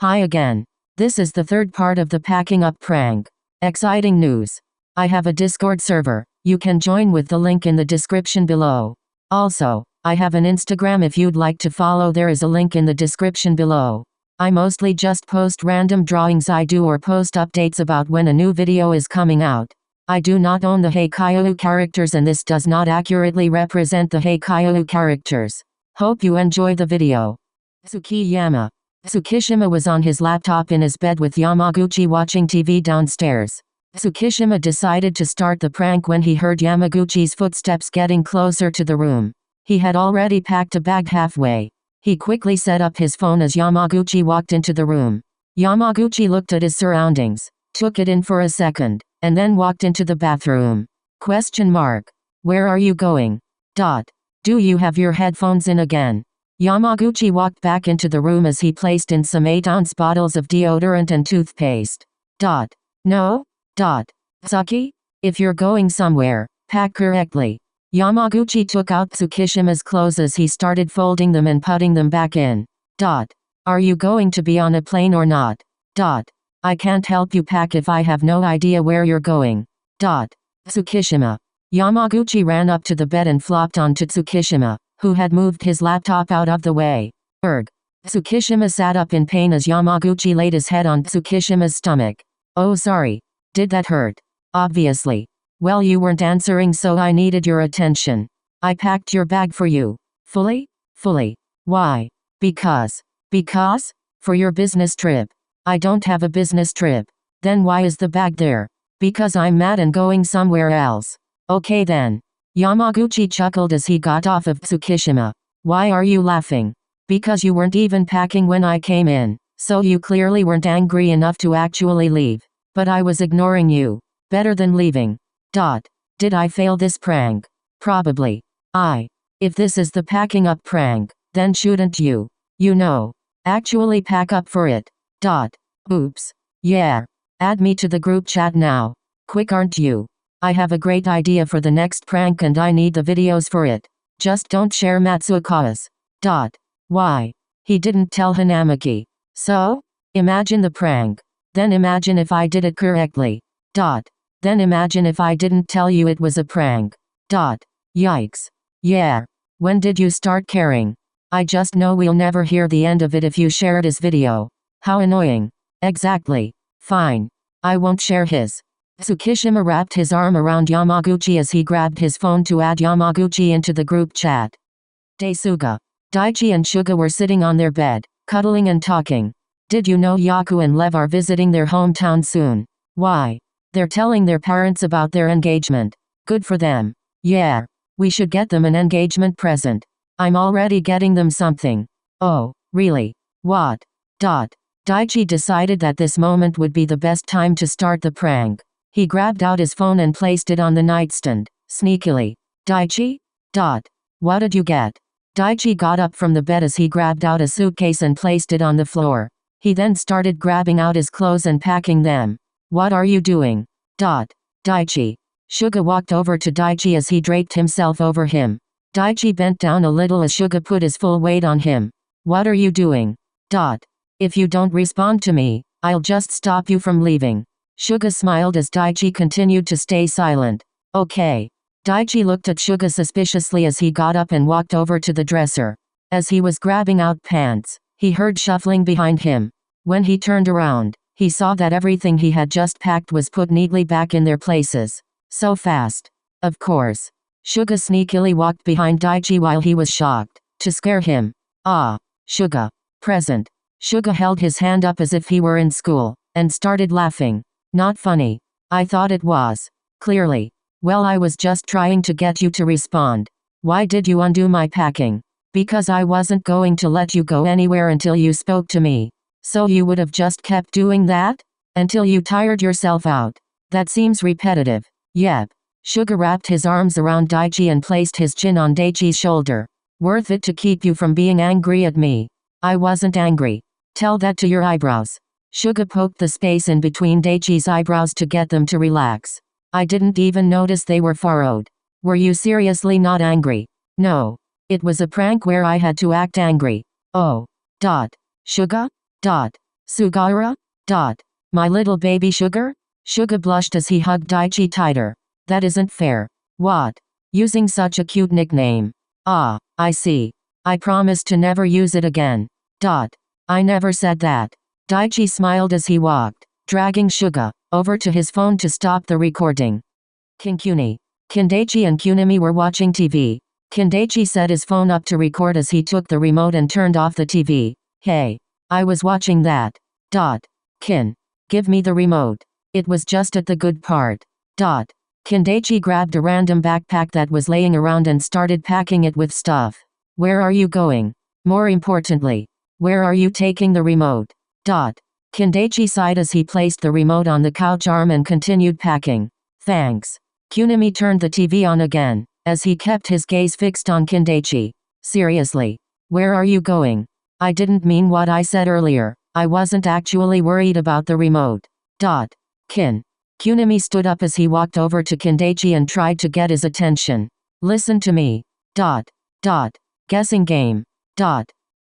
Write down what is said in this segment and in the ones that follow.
Hi again. This is the third part of the packing up prank. Exciting news. I have a Discord server. You can join with the link in the description below. Also, I have an Instagram if you'd like to follow. There is a link in the description below. I mostly just post random drawings I do or post updates about when a new video is coming out. I do not own the Haikyuu characters and this does not accurately represent the Haikyuu characters. Hope you enjoy the video. Tsukishima was on his laptop in his bed with Yamaguchi watching TV downstairs. Tsukishima decided to start the prank when he heard Yamaguchi's footsteps getting closer to the room. He had already packed a bag halfway. He quickly set up his phone as Yamaguchi walked into the room. Yamaguchi looked at his surroundings, took it in for a second, and then walked into the bathroom. Where are you going? Do you have your headphones in again? Yamaguchi walked back into the room as he placed in some 8-ounce bottles of deodorant and toothpaste. No? Tsuki? If you're going somewhere, pack correctly. Yamaguchi took out Tsukishima's clothes as he started folding them and putting them back in. Are you going to be on a plane or not? I can't help you pack if I have no idea where you're going. Tsukishima. Yamaguchi ran up to the bed and flopped onto Tsukishima, who had moved his laptop out of the way. Tsukishima sat up in pain as Yamaguchi laid his head on Tsukishima's stomach. Oh sorry. Did that hurt? Obviously. Well, you weren't answering, so I needed your attention. I packed your bag for you. Fully? Why? Because? For your business trip. I don't have a business trip. Then why is the bag there? Because I'm mad and going somewhere else. Okay then. Yamaguchi chuckled as he got off of Tsukishima. Why are you laughing? Because you weren't even packing when I came in, so you clearly weren't angry enough to actually leave. But I was ignoring you. Better than leaving. Did I fail this prank? Probably. If this is the packing up prank, then shouldn't you actually pack up for it? Oops. Yeah. Add me to the group chat now. Quick, aren't you? I have a great idea for the next prank and I need the videos for it. Just don't share Matsuokawa's. Why? He didn't tell Hanamaki. So? Imagine the prank. Then imagine if I did it correctly. Then imagine if I didn't tell you it was a prank. Yikes. Yeah. When did you start caring? I just know we'll never hear the end of it if you shared his video. How annoying. Exactly. Fine. I won't share his. Tsukishima wrapped his arm around Yamaguchi as he grabbed his phone to add Yamaguchi into the group chat. Daisuga. Daichi and Suga were sitting on their bed, cuddling and talking. Did you know Yaku and Lev are visiting their hometown soon? Why? They're telling their parents about their engagement. Good for them. Yeah. We should get them an engagement present. I'm already getting them something. Oh, really? What? Daichi decided that this moment would be the best time to start the prank. He grabbed out his phone and placed it on the nightstand, sneakily. Daichi? What did you get? Daichi got up from the bed as he grabbed out a suitcase and placed it on the floor. He then started grabbing out his clothes and packing them. What are you doing? Daichi. Suga walked over to Daichi as he draped himself over him. Daichi bent down a little as Suga put his full weight on him. What are you doing? If you don't respond to me, I'll just stop you from leaving. Suga smiled as Daichi continued to stay silent. Okay. Daichi looked at Suga suspiciously as he got up and walked over to the dresser. As he was grabbing out pants, he heard shuffling behind him. When he turned around, he saw that everything he had just packed was put neatly back in their places. So fast. Of course. Suga sneakily walked behind Daichi while he was shocked, to scare him. Suga. Present. Suga held his hand up as if he were in school, and started laughing. Not funny. I thought it was. Clearly. Well, I was just trying to get you to respond. Why did you undo my packing? Because I wasn't going to let you go anywhere until you spoke to me. So you would have just kept doing that? Until you tired yourself out. That seems repetitive. Yep. Suga wrapped his arms around Daichi and placed his chin on Daichi's shoulder. Worth it to keep you from being angry at me. I wasn't angry. Tell that to your eyebrows. Suga poked the space in between Daichi's eyebrows to get them to relax. I didn't even notice they were furrowed. Were you seriously not angry? No. It was a prank where I had to act angry. Oh. Suga? Sugawara? My little baby Sugar? Suga blushed as he hugged Daichi tighter. That isn't fair. What? Using such a cute nickname. Ah, I see. I promise to never use it again. I never said that. Daichi smiled as he walked, dragging Suga over to his phone to stop the recording. Kindaichi and Kunimi were watching TV. Kindaichi set his phone up to record as he took the remote and turned off the TV. Hey, I was watching that. Kin, give me the remote. It was just at the good part. Kindaichi grabbed a random backpack that was laying around and started packing it with stuff. Where are you going? More importantly, where are you taking the remote? Kindaichi sighed as he placed the remote on the couch arm and continued packing. Thanks. Kunimi turned the TV on again, as he kept his gaze fixed on Kindaichi. Seriously. Where are you going? I didn't mean what I said earlier. I wasn't actually worried about the remote. Kunimi stood up as he walked over to Kindaichi and tried to get his attention. Listen to me. Guessing game.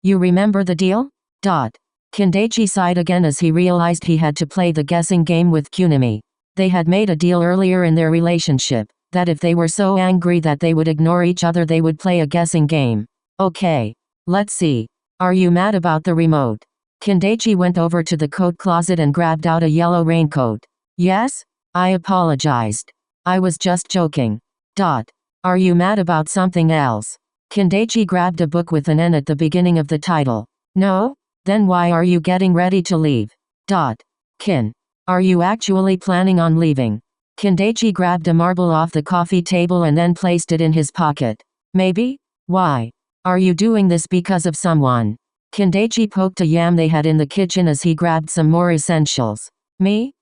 You remember the deal? Kindaichi sighed again as he realized he had to play the guessing game with Kunimi. They had made a deal earlier in their relationship, that if they were so angry that they would ignore each other they would play a guessing game. Okay. Let's see. Are you mad about the remote? Kindaichi went over to the coat closet and grabbed out a yellow raincoat. Yes? I apologized. I was just joking. Are you mad about something else? Kindaichi grabbed a book with an N at the beginning of the title. No? Then why are you getting ready to leave? Kin. Are you actually planning on leaving? Kindaichi grabbed a marble off the coffee table and then placed it in his pocket. Maybe? Why? Are you doing this because of someone? Kindaichi poked a yam they had in the kitchen as he grabbed some more essentials. Me?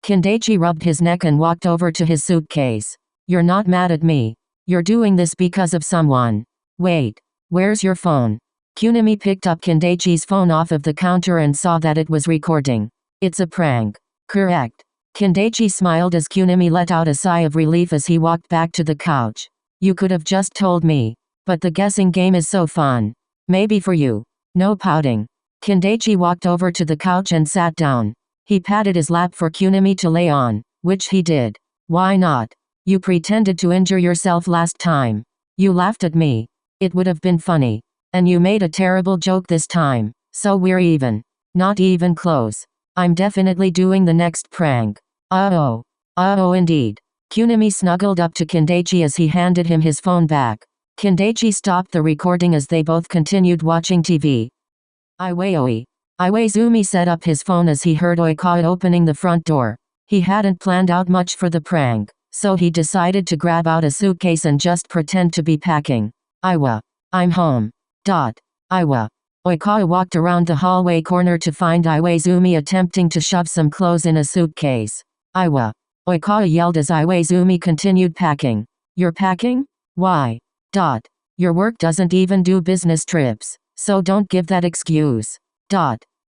Kindaichi rubbed his neck and walked over to his suitcase. You're not mad at me. You're doing this because of someone. Wait. Where's your phone? Kunimi picked up Kindaichi's phone off of the counter and saw that it was recording. It's a prank. Correct. Kindaichi smiled as Kunimi let out a sigh of relief as he walked back to the couch. You could have just told me. But the guessing game is so fun. Maybe for you. No pouting. Kindaichi walked over to the couch and sat down. He patted his lap for Kunimi to lay on, which he did. Why not? You pretended to injure yourself last time. You laughed at me. It would have been funny. And you made a terrible joke this time. So we're even. Not even close. I'm definitely doing the next prank. Oh indeed. Kunimi snuggled up to Kindaichi as he handed him his phone back. Kindaichi stopped the recording as they both continued watching TV. Iwaizumi set up his phone as he heard Oikawa opening the front door. He hadn't planned out much for the prank, so he decided to grab out a suitcase and just pretend to be packing. I'm home. Oikawa walked around the hallway corner to find Iwaizumi attempting to shove some clothes in a suitcase. Oikawa yelled as Iwaizumi continued packing. You're packing? Why? Your work doesn't even do business trips, so don't give that excuse.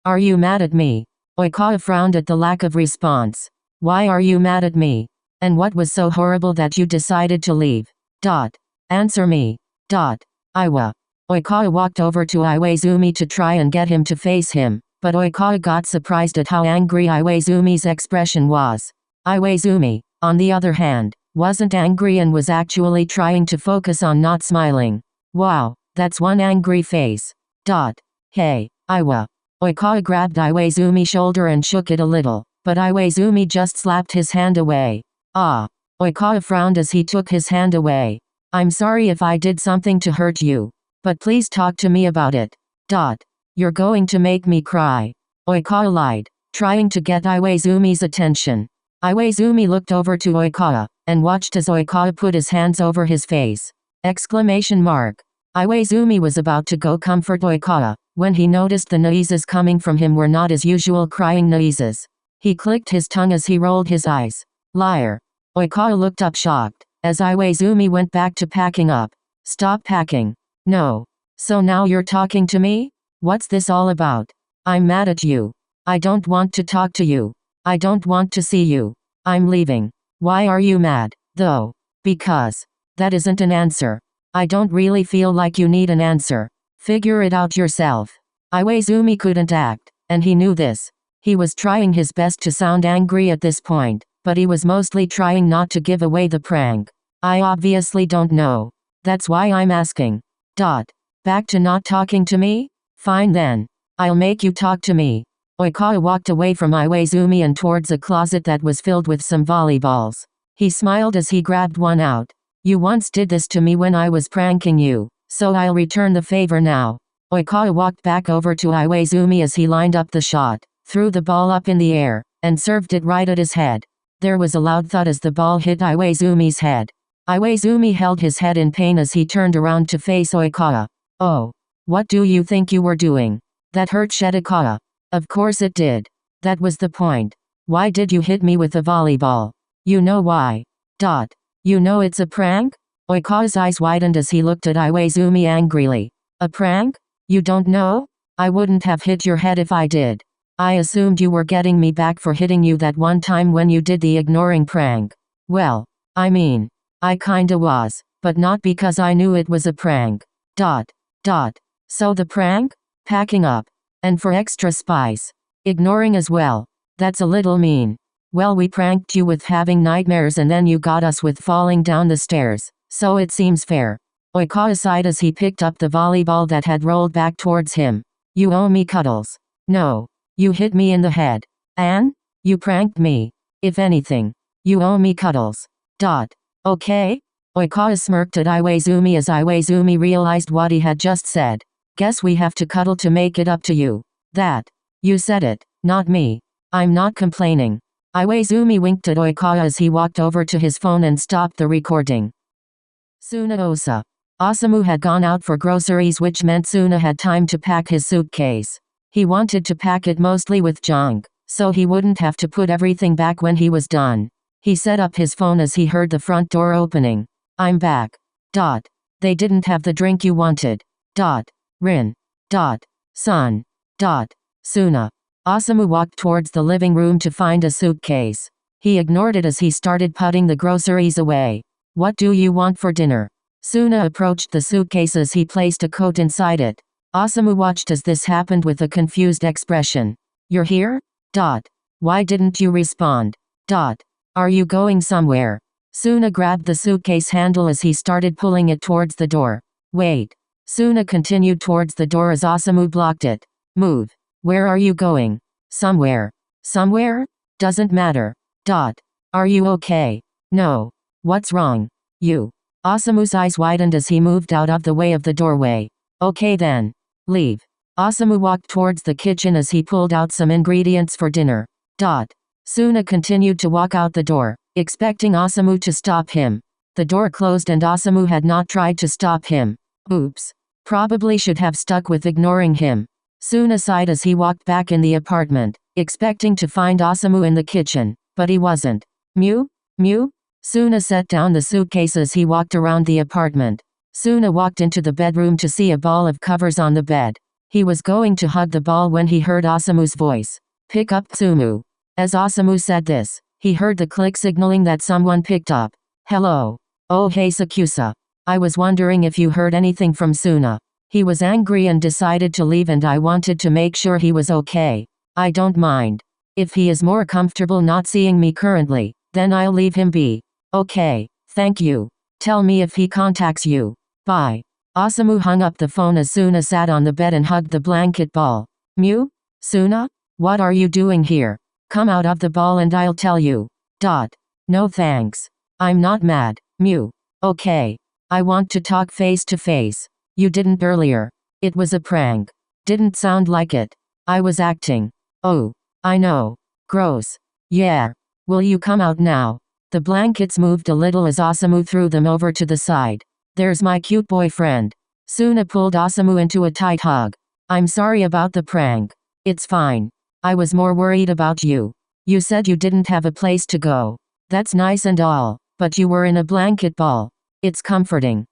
Are you mad at me? Oikawa frowned at the lack of response. Why are you mad at me? And what was so horrible that you decided to leave? Answer me. Oikawa walked over to Iwaizumi to try and get him to face him, but Oikawa got surprised at how angry Iwaizumi's expression was. Iwaizumi, on the other hand, wasn't angry and was actually trying to focus on not smiling. Wow, that's one angry face. Hey, Oikawa grabbed Iwaizumi's shoulder and shook it a little, but Iwaizumi just slapped his hand away. Oikawa frowned as he took his hand away. I'm sorry if I did something to hurt you. But please talk to me about it. You're going to make me cry. Oikawa lied, trying to get Iwaizumi's attention. Iwaizumi looked over to Oikawa, and watched as Oikawa put his hands over his face. Iwaizumi was about to go comfort Oikawa, when he noticed the noises coming from him were not his usual crying noises. He clicked his tongue as he rolled his eyes. Liar. Oikawa looked up shocked, as Iwaizumi went back to packing up. Stop packing. No. So now you're talking to me? What's this all about? I'm mad at you. I don't want to talk to you. I don't want to see you. I'm leaving. Why are you mad, though? Because. That isn't an answer. I don't really feel like you need an answer. Figure it out yourself. Iwaizumi couldn't act. and he knew this. He was trying his best to sound angry at this point, but he was mostly trying not to give away the prank. I obviously don't know. That's why I'm asking. Back to not talking to me? Fine then. I'll make you talk to me. Oikawa walked away from Iwaizumi and towards a closet that was filled with some volleyballs. He smiled as he grabbed one out. You once did this to me when I was pranking you, so I'll return the favor now. Oikawa walked back over to Iwaizumi as he lined up the shot, threw the ball up in the air, and served it right at his head. There was a loud thud as the ball hit Iwaizumi's head. Iwaizumi held his head in pain as he turned around to face Oikawa. Oh. What do you think you were doing? That hurt Oikawa. Of course it did. That was the point. Why did you hit me with a volleyball? You know why. You know it's a prank? Oikawa's eyes widened as he looked at Iwaizumi angrily. A prank? You don't know? I wouldn't have hit your head if I did. I assumed you were getting me back for hitting you that one time when you did the ignoring prank. Well, I mean, I kinda was, but not because I knew it was a prank. So the prank? Packing up. And for extra spice. Ignoring as well. That's a little mean. Well, we pranked you with having nightmares and then you got us with falling down the stairs, so it seems fair. Oikawa sighed as he picked up the volleyball that had rolled back towards him. You owe me cuddles. No. You hit me in the head. And? You pranked me. If anything. You owe me cuddles. Okay? Oikawa smirked at Iwaizumi as Iwaizumi realized what he had just said. Guess we have to cuddle to make it up to you. You said it, not me. I'm not complaining. Iwaizumi winked at Oikawa as he walked over to his phone and stopped the recording. Suna Osamu had gone out for groceries, which meant Suna had time to pack his suitcase. He wanted to pack it mostly with junk, so he wouldn't have to put everything back when he was done. He set up his phone as he heard the front door opening. I'm back. They didn't have the drink you wanted. Rin. Son. Suna. Osamu walked towards the living room to find a suitcase. He ignored it as he started putting the groceries away. What do you want for dinner? Suna approached the suitcase as he placed a coat inside it. Osamu watched as this happened with a confused expression. You're here? Why didn't you respond? Are you going somewhere? Suna grabbed the suitcase handle as he started pulling it towards the door. Wait. Suna continued towards the door as Osamu blocked it. Move. Where are you going? Somewhere. Somewhere? Doesn't matter. Are you okay? No. What's wrong? You. Osamu's eyes widened as he moved out of the way of the doorway. Okay then. Leave. Osamu walked towards the kitchen as he pulled out some ingredients for dinner. Suna continued to walk out the door, expecting Osamu to stop him. The door closed and Osamu had not tried to stop him. Oops. Probably should have stuck with ignoring him. Suna sighed as he walked back in the apartment, expecting to find Osamu in the kitchen, but he wasn't. Mew? Suna set down the suitcase as he walked around the apartment. Suna walked into the bedroom to see a ball of covers on the bed. He was going to hug the ball when he heard Osamu's voice. Pick up Tsumu. As Osamu said this, he heard the click signaling that someone picked up. Hello. Oh hey Sakusa. I was wondering if you heard anything from Suna. He was angry and decided to leave and I wanted to make sure he was okay. I don't mind. If he is more comfortable not seeing me currently, then I'll leave him be. Okay, thank you. Tell me if he contacts you. Bye. Osamu hung up the phone as Suna sat on the bed and hugged the blanket ball. Mew? Suna? What are you doing here? Come out of the ball and I'll tell you. No thanks. I'm not mad. Mew. Okay. I want to talk face to face. You didn't earlier. It was a prank. Didn't sound like it. I was acting. Oh. I know. Gross. Yeah. Will you come out now? The blankets moved a little as Osamu threw them over to the side. There's my cute boyfriend. Suna pulled Osamu into a tight hug. I'm sorry about the prank. It's fine. I was more worried about you. You said you didn't have a place to go. That's nice and all, but you were in a blanket ball. It's comforting.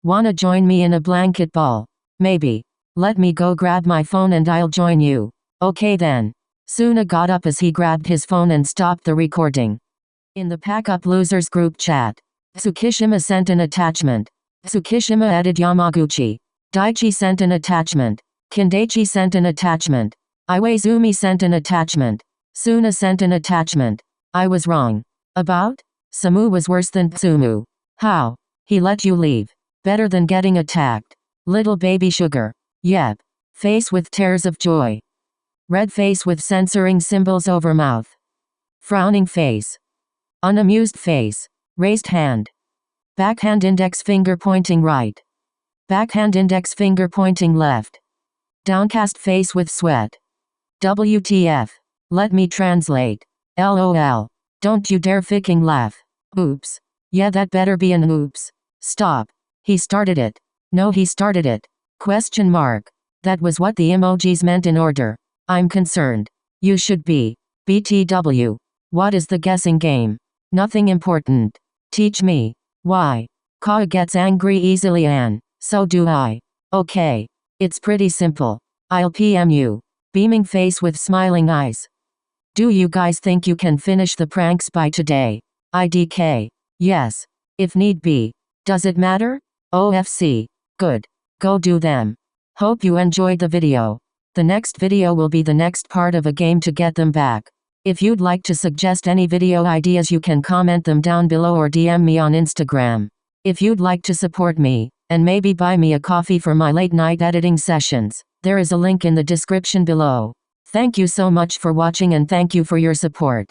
Wanna join me in a blanket ball? Maybe. Let me go grab my phone and I'll join you. Okay then. Suna got up as he grabbed his phone and stopped the recording. In the Pack Up Losers group chat, Tsukishima sent an attachment. Tsukishima added Yamaguchi. Daichi sent an attachment. Kindaichi sent an attachment. Iwaizumi sent an attachment. Suna sent an attachment. I was wrong. About? Samu was worse than Tsumu. How? He let you leave. Better than getting attacked. Little baby sugar. Yep. Face with tears of joy. Red face with censoring symbols over mouth. Frowning face. Unamused face. Raised hand. Backhand index finger pointing right. Backhand index finger pointing left. Downcast face with sweat. WTF. Let me translate. LOL. Don't you dare ficking laugh. Oops. Yeah, that better be an oops. Stop. He started it. No, he started it. Question mark. That was what the emojis meant in order. I'm concerned. You should be. BTW. What is the guessing game? Nothing important. Teach me. Why? Ka gets angry easily and so do I. Okay. It's pretty simple. I'll PM you. Beaming face with smiling eyes. Do you guys think you can finish the pranks by today? IDK. Yes. If need be. Does it matter? OFC. Good. Go do them. Hope you enjoyed the video. The next video will be the next part of a game to get them back. If you'd like to suggest any video ideas, you can comment them down below or DM me on Instagram. If you'd like to support me, and maybe buy me a coffee for my late night editing sessions, there is a link in the description below. Thank you so much for watching and thank you for your support.